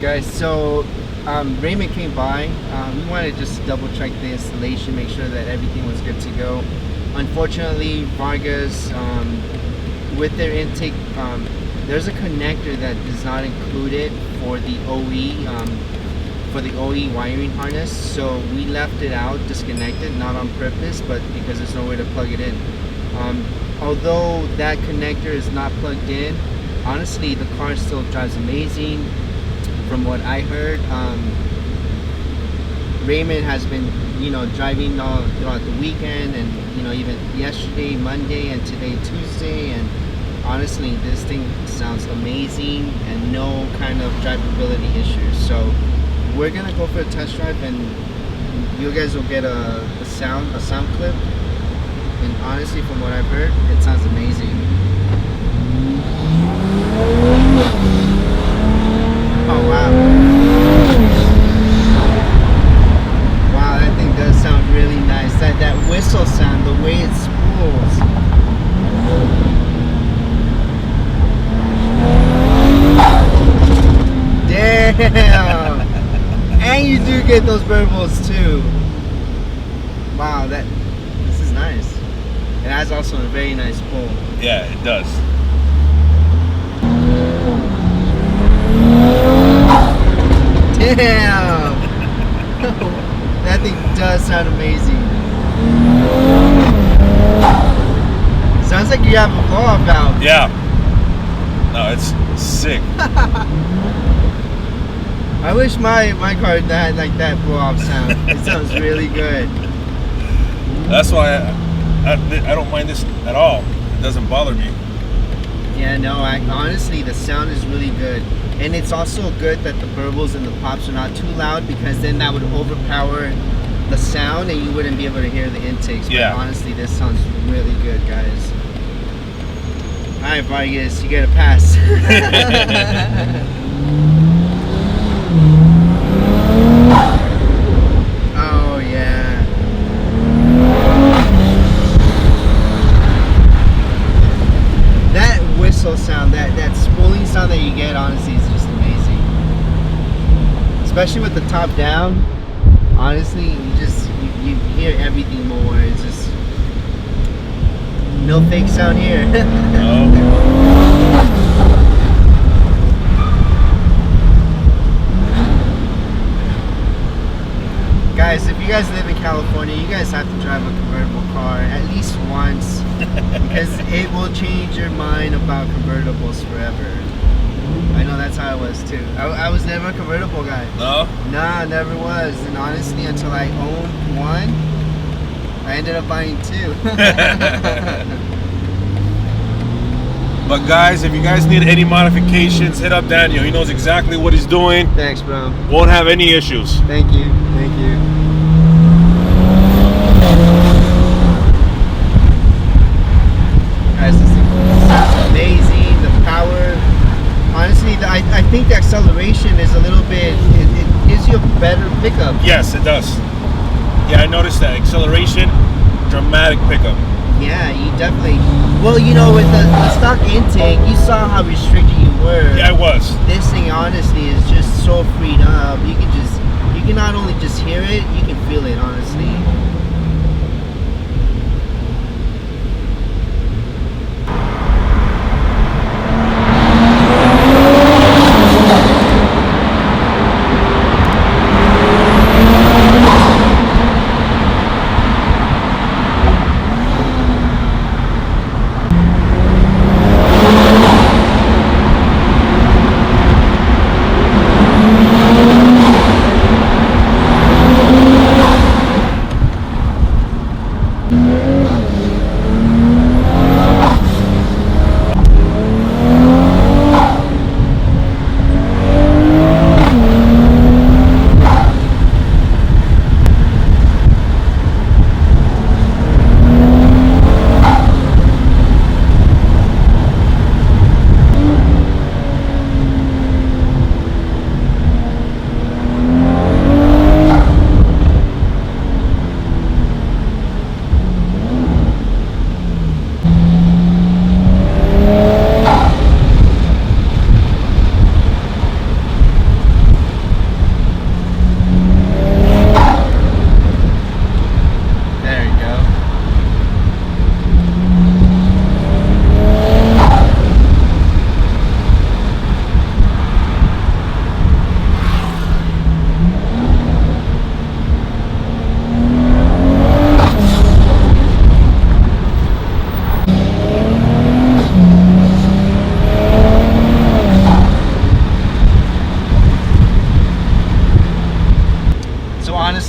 Guys, so Raymond came by. We wanted to just double check the installation, make sure that everything was good to go. Unfortunately, Vargas, with their intake, there's a connector that is not included for the OE wiring harness. So we left it out, disconnected, not on purpose, but because there's no way to plug it in. Although that connector is not plugged in, honestly, the car still drives amazing. From what I heard, Raymond has been, driving all throughout the weekend, and even yesterday, Monday, and today, Tuesday, and honestly, this thing sounds amazing and no kind of drivability issues. So we're gonna go for a test drive, and you guys will get a sound clip. And honestly, from what I've heard, it sounds amazing. Oh wow. Wow, that thing does sound really nice. That whistle sound, the way it spools. Damn! And you do get those burbles too. Wow, this is nice. It has also a very nice pull. Yeah, it does. Damn! That thing does sound amazing. Sounds like you have a blow-off valve. Yeah. No, it's sick. I wish my car had like that blow-off sound. It sounds really good. That's why I don't mind this at all. It doesn't bother me. Yeah, no, honestly, the sound is really good. And it's also good that the burbles and the pops are not too loud, because then that would overpower the sound and you wouldn't be able to hear the intakes. But yeah, honestly, this sounds really good, guys. Alright, Vargas, you get a pass. Oh, yeah. That whistle sound, that spooling sound that you get, honestly, is just amazing. Especially with the top down, honestly, you hear everything more. It's just no fake sound here. Guys, if you guys live in California, you guys have to drive a convertible car at least once, because it will change your mind about convertibles forever. I know that's how I was too. I was never a convertible guy. No? Nah, never was. And honestly, until I owned one, I ended up buying two. But guys, if you guys need any modifications, hit up Daniel. He knows exactly what he's doing. Thanks, bro. Won't have any issues. Thank you. Thank you. Guys, this thing sounds amazing. The power. Honestly, I think the acceleration is a little bit. It gives you a better pickup. Yes, it does. Yeah, I noticed that. Acceleration, dramatic pickup. Yeah, you definitely. Well, with the stock intake, you saw how restricted you were. Yeah, I was. This thing, honestly, is just so freed up. You can not only just hear it, you can feel it, honestly.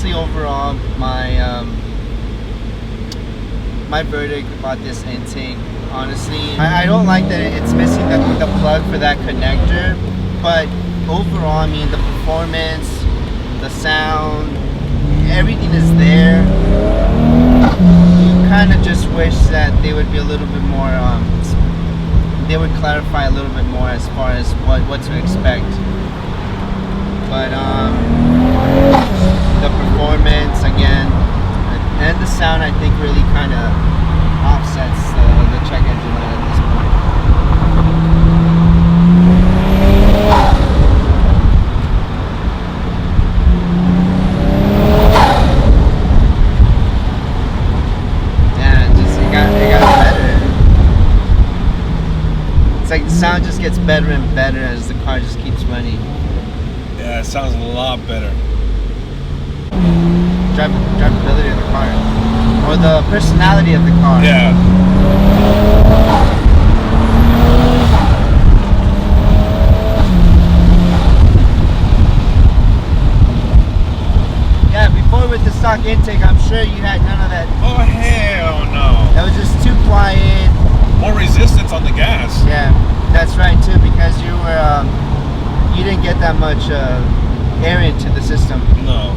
honestly, overall, my verdict about this intake, honestly, I don't like that it's missing the plug for that connector, but overall, I mean, the performance, the sound, everything is there. You kind of just wish that they would be a little bit more, they would clarify a little bit more as far as what to expect. But the performance, again, and the sound, I think really kind of offsets the check engine light at this point. It got better. It's like the sound just gets better and better as the car just keeps running. Yeah, it sounds a lot better. Drivability of the car, or the personality of the car. Yeah. Yeah, before with the stock intake, I'm sure you had none of that. Oh, hell no. That was just too quiet. More resistance on the gas. Yeah, that's right too, because you didn't get that much air into the system. No.